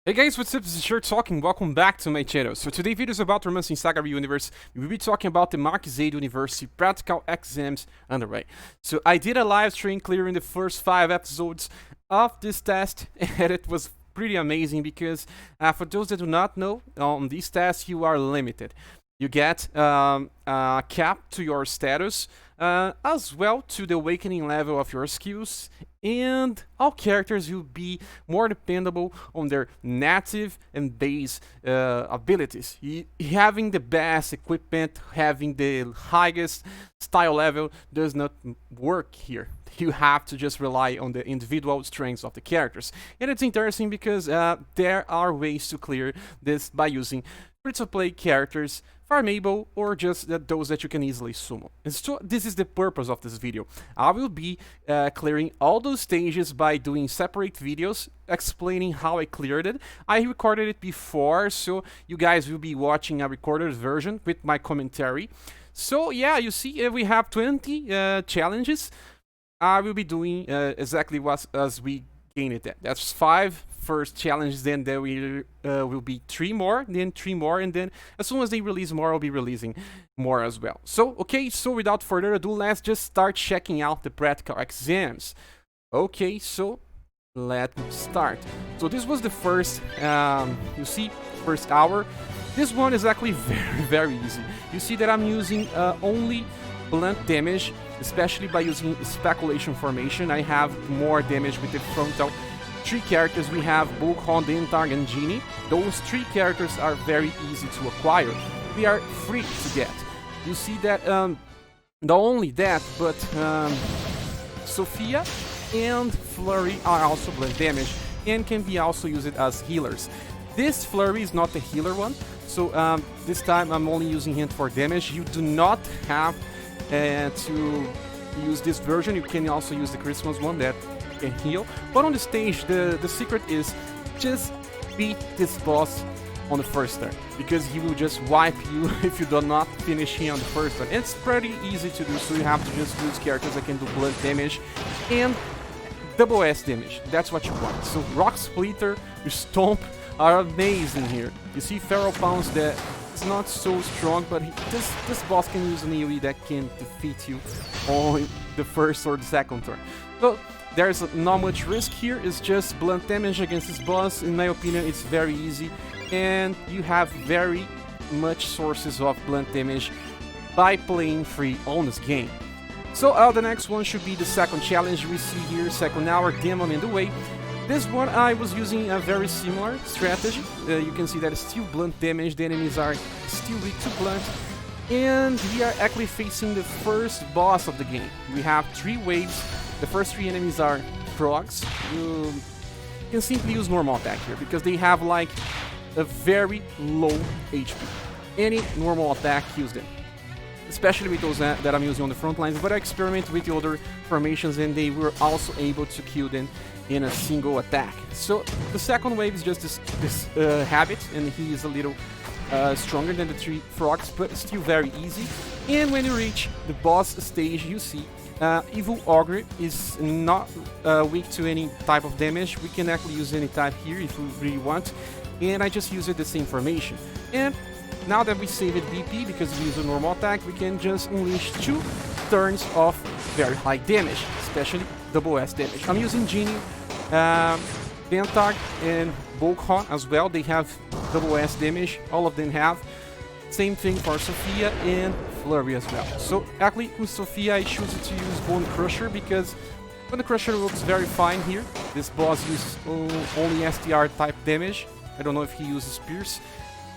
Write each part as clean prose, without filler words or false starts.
Hey guys, what's up? This is Scher talking. Welcome back to my channel. So today's video is about romancing SaGa universe. We will be talking about the Marquisate universe practical exams underway. So I did a live stream clearing the first 5 episodes of this test, and it was pretty amazing because for those that do not know, on these tests you are limited. You get a cap to your status, as well to the awakening level of your skills, and all characters will be more dependable on their native and base abilities. Having the best equipment, having the highest style level does not work here. You have to just rely on the individual strengths of the characters. And it's interesting because there are ways to clear this by using free-to-play characters, farmable, or just those that you can easily summon. And so this is the purpose of this video. I will be clearing all those stages by doing separate videos explaining how I cleared it. I recorded it before, so you guys will be watching a recorded version with my commentary. So yeah, you see we have 20 challenges. I will be doing exactly what as we gain it. That's 5 first challenges, then there will be 3 more, then 3 more, and then as soon as they release more, I'll be releasing more as well. So, okay, so without further ado, let's just start checking out the practical exams. Okay, so let's start. So this was the first, you see, first hour. This one is actually very easy. You see that I'm using only blunt damage, especially by using speculation formation. I have more damage with the frontal. 3 characters we have Bulkhon, Dentag, and Genie. Those 3 characters are very easy to acquire. They are free to get. You see that not only that, but Sophia and Flurry are also blunt damage and can be also used as healers. This Flurry is not the healer one, so this time I'm only using him for damage. You do not have to use this version. You can also use the Christmas one that can heal, but on the stage the secret is just beat this boss on the first turn, because he will just wipe you if you do not finish him on the first turn. It's pretty easy to do, so you have to just use characters that can do blunt damage and double S damage. That's what you want. So Rock Splitter, Stomp are amazing here. You see Feral Pounce that is not so strong, but this boss can use an AoE that can defeat you on the first or the second turn. So there's not much risk here. It's just blunt damage against this boss. In my opinion, it's very easy, and you have very much sources of blunt damage by playing free on this game. So the next one should be the second challenge we see here, second hour, Demon in the Way. This one I was using a very similar strategy. You can see that it's still blunt damage, the enemies are still weak to blunt, and we are actually facing the first boss of the game. We have 3 waves. The first 3 enemies are frogs. You can simply use normal attack here because they have like a very low HP. Any normal attack kills them, especially with those that I'm using on the front lines, but I experiment with the other formations and they were also able to kill them in a single attack. So the second wave is just this habit, and he is a little stronger than the 3 frogs, but still very easy. And when you reach the boss stage, you see Evil Ogre is not weak to any type of damage. We can actually use any type here if we really want, and I just use it the same formation. And now that we saved BP because we use a normal attack, we can just unleash 2 turns of very high damage, especially double S damage. I'm using Genie, Dentag, and Bulkhon as well. They have double S damage, all of them have. Same thing for Sophia and Flurry as well. So actually with Sophia I choose to use Bone Crusher because Bone Crusher looks very fine here. This boss uses only STR type damage. I don't know if he uses Spears.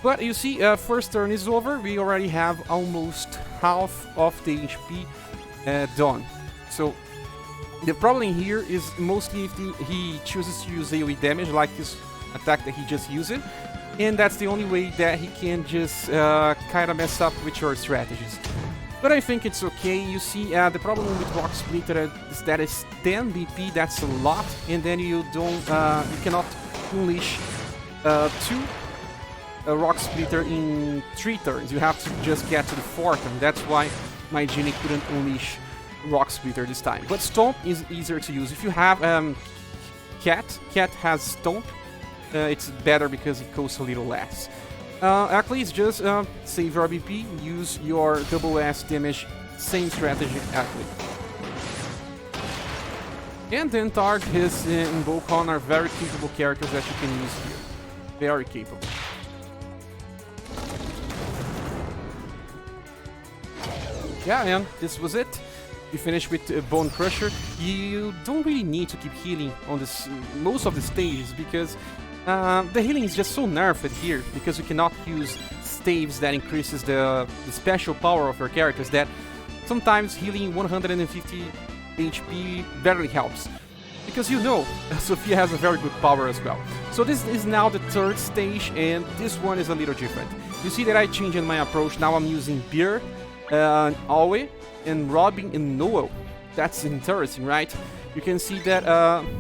But you see, first turn is over. We already have almost half of the HP done. So the problem here is mostly if he chooses to use AoE damage like this attack that he just used. And that's the only way that he can just kind of mess up with your strategies. But I think it's okay. You see, the problem with Rock Splitter is that it's 10 BP, that's a lot, and then you cannot unleash 2 Rock Splitter in 3 turns. You have to just get to the 4th, and that's why my Genie couldn't unleash Rock Splitter this time. But Stomp is easier to use. If you have Cat has Stomp, it's better because it costs a little less. Actually, it's just save your BP, use your double S damage, same strategy actually. And then Targ, his and Volcon are very capable characters that you can use here. Very capable. Yeah, and this was it. You finish with Bone Crusher. You don't really need to keep healing on this most of the stages because the healing is just so nerfed here because you cannot use staves that increases the special power of your characters that sometimes healing 150 HP barely helps. Because you know, Sophia has a very good power as well. So this is now the third stage and this one is a little different. You see that I changed my approach. Now I'm using Beer, Alwe, and Robin and Noel. That's interesting, right? You can see that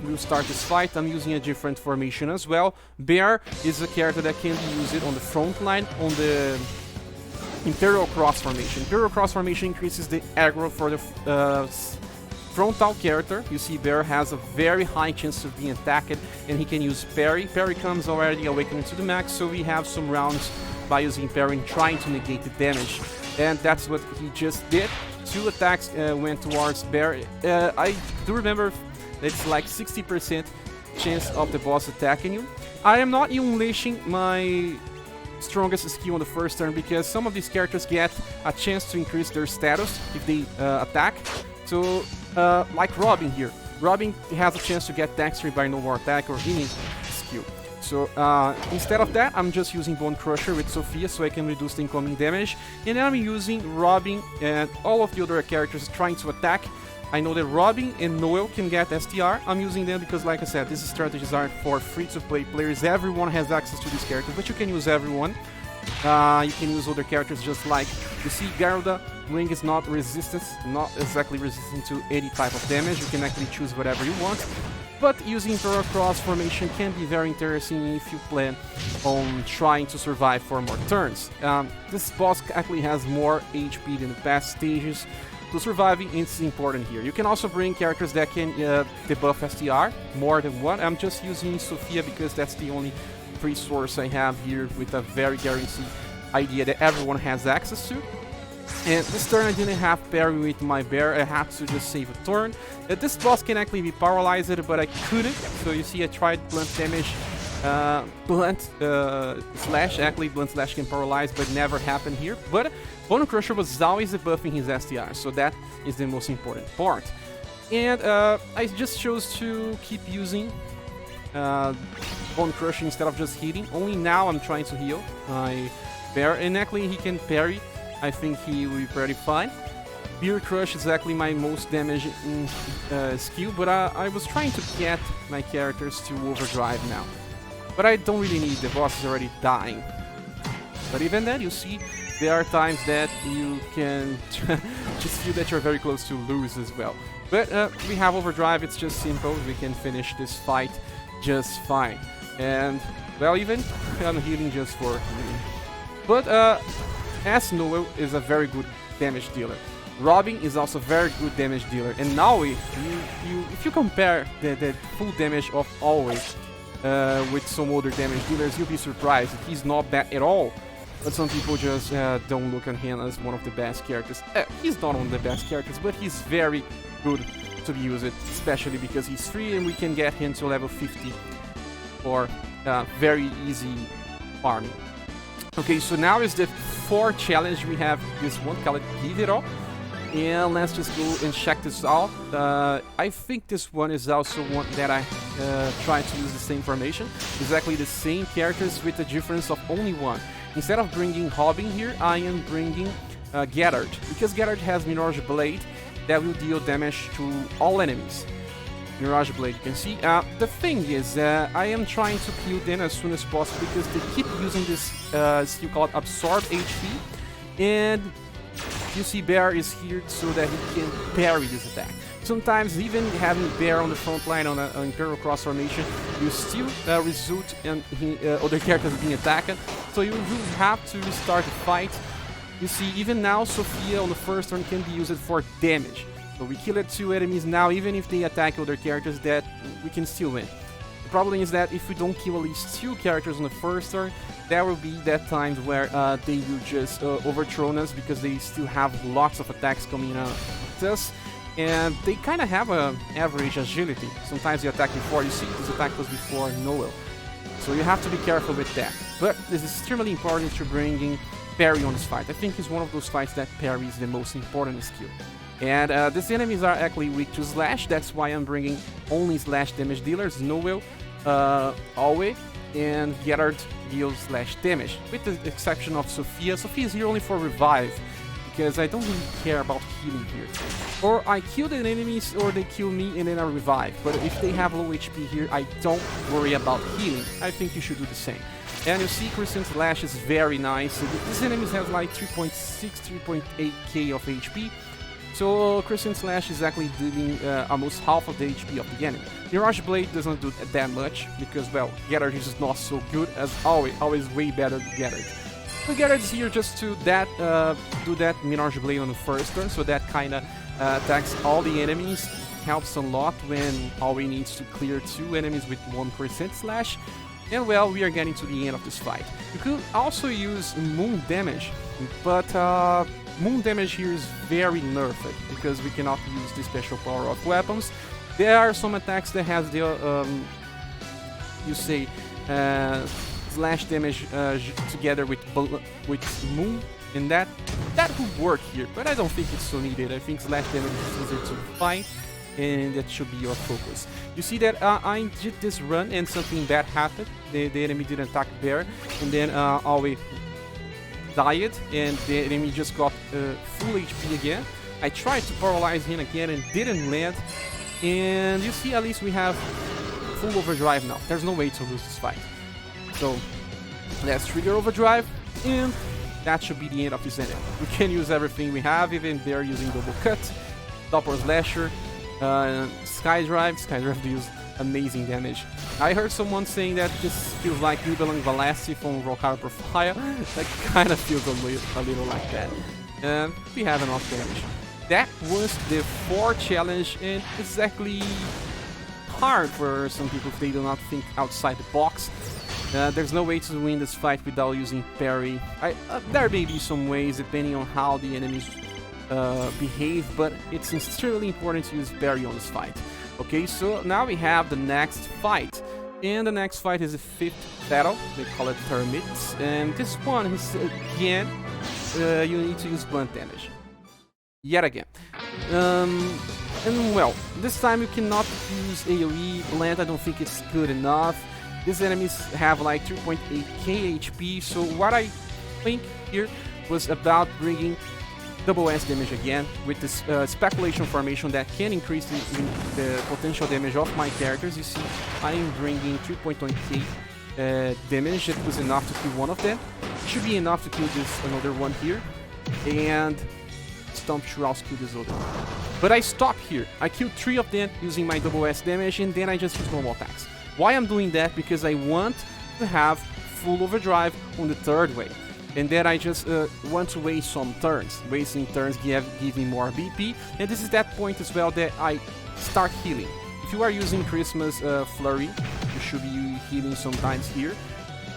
we'll start this fight. I'm using a different formation as well. Bear is a character that can be used on the front line on the Imperial Cross formation. Imperial Cross formation increases the aggro for the frontal character. You see Bear has a very high chance of being attacked and he can use parry. Parry comes already awakened to the max, so we have some rounds by using parry trying to negate the damage. And that's what he just did. 2 attacks went towards Bear. I do remember it's like 60% chance of the boss attacking you. I am not unleashing my strongest skill on the first turn because some of these characters get a chance to increase their status if they attack. So, like Robin here. Robin has a chance to get Dexterity by no more attack or any skill. So instead of that, I'm just using Bone Crusher with Sophia so I can reduce the incoming damage. And then I'm using Robin and all of the other characters trying to attack. I know that Robin and Noel can get STR. I'm using them because, like I said, these strategies are for free-to-play players. Everyone has access to these characters, but you can use everyone. You can use other characters just like, you see Garuda, Ring is not resistant, not exactly resistant to any type of damage. You can actually choose whatever you want. But using Imperial Cross formation can be very interesting if you plan on trying to survive for more turns. This boss actually has more HP than the past stages, so surviving is important here. You can also bring characters that can debuff STR, more than one. I'm just using Sophia because that's the only free source I have here with a very guaranteed idea that everyone has access to. And this turn I didn't have parry with my Bear, I had to just save a turn. This boss can actually be paralyzed, but I couldn't. So you see I tried blunt damage, blunt slash, actually blunt slash can paralyze, but never happened here. But Bone Crusher was always debuffing his STR, so that is the most important part. And I just chose to keep using Bone Crusher instead of just hitting. Only now I'm trying to heal my Bear, and actually he can parry. I think he will be pretty fine. Beer Crush is actually my most damaging skill, but I was trying to get my characters to overdrive now. But I don't really need, the boss is already dying. But even then, you see, there are times that you can just feel that you're very close to lose as well. But we have overdrive, it's just simple, we can finish this fight just fine. And, well, even I'm healing just for healing. But, as Noel is a very good damage dealer. Robin is also a very good damage dealer. And now, if you compare the full damage of Always with some other damage dealers, you'll be surprised. He's not bad at all. But some people just don't look at him as one of the best characters. He's not one of the best characters, but he's very good to be used, especially because he's free and we can get him to level 50 for very easy farming. Okay, so now is the fourth challenge. We have this one called Give It All. And let's just go and check this out. I think this one is also one that I tried to use the same formation. Exactly the same characters with the difference of only one. Instead of bringing Robin here, I am bringing Geddard. Because Geddard has Mirage Blade that will deal damage to all enemies. Mirage Blade, you can see. The thing is, I am trying to kill them as soon as possible because they keep using this skill called Absorb HP. And you see Bear is here so that he can parry this attack. Sometimes even having Bear on the front line on an Imperial Cross formation, you still result in other characters being attacked. So you will have to restart the fight. You see, even now, Sophia on the first turn can be used for damage. So we killed 2 enemies now, even if they attack other characters, that we can still win. problem is that if we don't kill at least 2 characters on the first turn, there will be that times where they will just overthrow us because they still have lots of attacks coming at us, and they kind of have an average agility. Sometimes they attack before, you see this attack was before Noel. So you have to be careful with that. But this is extremely important to bringing parry on this fight. I think it's one of those fights that parry is the most important skill. And these enemies are actually weak to slash, that's why I'm bringing only slash damage dealers, Noel, Alway, and Gerard deals slash damage, with the exception of Sophia. Sophia is here only for revive, because I don't really care about healing here. Or I kill the enemies, or they kill me and then I revive. But if they have low HP here, I don't worry about healing. I think you should do the same. And you see Christian Slash is very nice. So these enemies have like 3.6, 3.8k of HP. So Christian Slash is actually dealing almost half of the HP of the enemy. Mirage Blade doesn't do that much, because, well, Gerard is just not so good as always way better than Gerard. So Gerard is here just to do that Mirage Blade on the first turn, so that kinda attacks all the enemies. Helps a lot when Alway needs to clear 2 enemies with 1% slash. And well, we are getting to the end of this fight. You could also use Moon Damage, but Moon Damage here is very nerfed, because we cannot use the special power of weapons. There are some attacks that has the, slash damage together with Moon, and that would work here, but I don't think it's so needed. I think slash damage is easier to fight, and that should be your focus. You see that I did this run and something bad happened. The enemy didn't attack there, and then Alway died, and the enemy just got full HP again. I tried to paralyze him again and didn't land, and you see at least we have full overdrive now. There's no way to lose this fight. So let's trigger overdrive, and that should be the end of this enemy. We can use everything we have, even they're using double cut, Doppler Slasher, Skydrive. Skydrive deals amazing damage. I heard someone saying that this feels like Nibelang Valasti from Rockara Profile. That kind of feels a little like that. We have enough damage. That was the 4th challenge, and it's actually hard for some people if they do not think outside the box. There's no way to win this fight without using parry. There may be some ways depending on how the enemies behave, but it's extremely important to use parry on this fight. Okay, so now we have the next fight, and the next fight is the 5th battle. They call it Termites, and this one is again you need to use blunt damage yet again. And well, this time you cannot use AoE blunt. I don't think it's good enough. These enemies have like 3.8k HP, so what I think here was about bringing double S damage again with this speculation formation that can increase the potential damage of my characters. You see, I am bringing 3.1k damage. That was enough to kill one of them. Should be enough to kill this another one here, and Stomp should also kill this other one. But I stop here. I killed 3 of them using my double S damage, and then I just use normal attacks. Why I'm doing that? Because I want to have full overdrive on the 3rd wave. And then I just want to waste some turns. Wasting turns give me more BP. And this is that point as well that I start healing. If you are using Christmas Flurry, you should be healing sometimes here.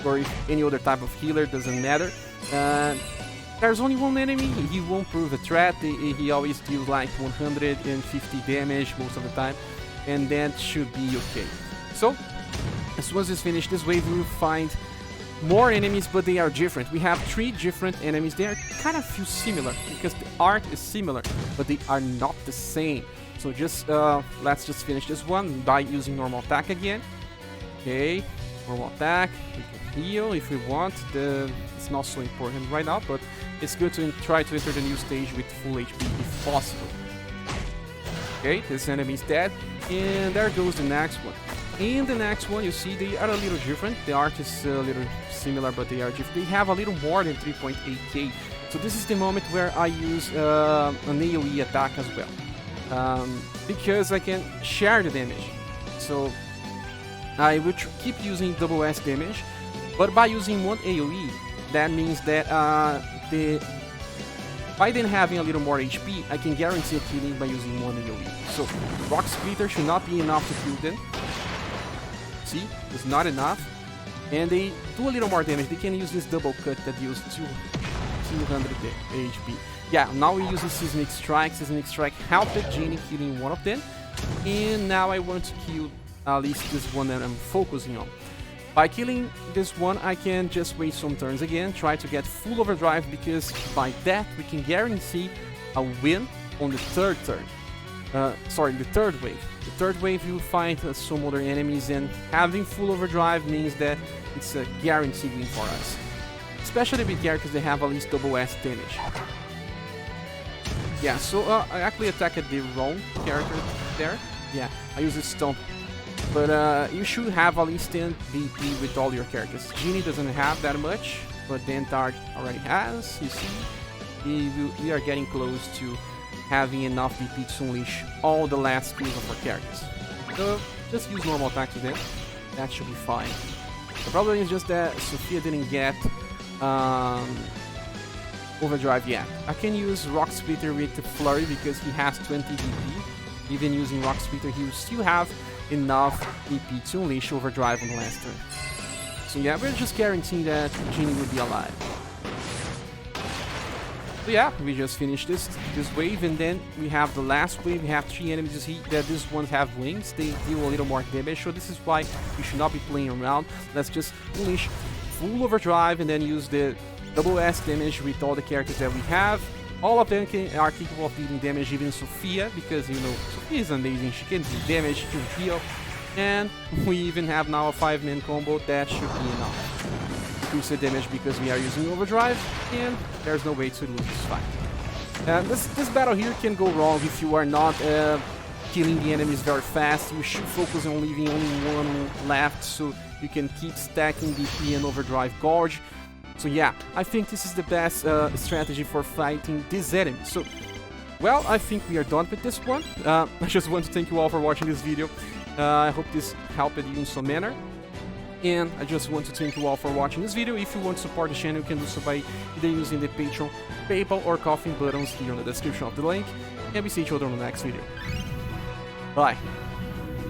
Or if any other type of healer, doesn't matter. There's only one enemy, he won't prove a threat. He always deals like 150 damage most of the time. And that should be okay. So, as soon as it's finished this wave, we will find more enemies, but they are different. We have 3 different enemies. They are kind of feel similar because the art is similar, but they are not the same. So just let's just finish this one by using normal attack again. Okay, normal attack. We can heal if we want. It's not so important right now, but it's good to try to enter the new stage with full HP if possible. Okay, this enemy is dead, and there goes the next one. In the next one, you see they are a little different. The art is a little similar, but they are different. They have a little more than 3.8k. So this is the moment where I use an AoE attack as well. Because I can share the damage. So I will keep using double S damage, but by using one AoE, that means that by then having a little more HP, I can guarantee a killing by using one AoE. So Rock Splitter should not be enough to kill them. see, it's not enough. And they do a little more damage. They can use this double cut that deals 200 HP. Yeah, now we use the Seismic Strike. Seismic Strike helped Genie killing one of them. And now I want to kill at least this one that I'm focusing on. By killing this one, I can just wait some turns again, try to get full overdrive, because by that we can guarantee a win on the third turn. Sorry, the third wave. The third wave you'll find some other enemies, and having full overdrive means that it's a guaranteed win for us. Especially with characters that have at least double S damage. Yeah, so I actually attacked the wrong character there. Yeah, I use a stomp. But you should have at least 10 VP with all your characters. Genie doesn't have that much, but Dentard already has. You see, we are getting close to having enough VP to unleash all the last skills of our characters. So just use normal attacks with them. That should be fine. The problem is just that Sophia didn't get overdrive yet. I can use Rock Splitter with the Flurry because he has 20 VP. Even using Rock Splitter, he will still have enough VP to unleash overdrive on the last turn. So yeah, we're just guaranteeing that Genie will be alive. So yeah, we just finished this wave, and then we have the last wave. We have 3 enemies. You see that these ones have wings. They deal a little more damage, so this is why we should not be playing around. Let's just unleash full overdrive and then use the double S damage with all the characters that we have. All of them are capable of dealing damage, even Sophia, because, you know, Sophia is amazing. She can do damage, she can heal, and we even have now a 5-man combo that should be enough. Increase the damage because we are using overdrive, and there's no way to lose this fight. This battle here can go wrong if you are not killing the enemies very fast. You should focus on leaving only one left so you can keep stacking DP and overdrive Gorge. So yeah, I think this is the best strategy for fighting this enemy. So, well, I think we are done with this one. I just want to thank you all for watching this video. I hope this helped you in some manner. And I just want to thank you all for watching this video. If you want to support the channel, you can do so by either using the Patreon, PayPal, or Ko-fi buttons here in the description of the link. And we see each other on the next video. Bye.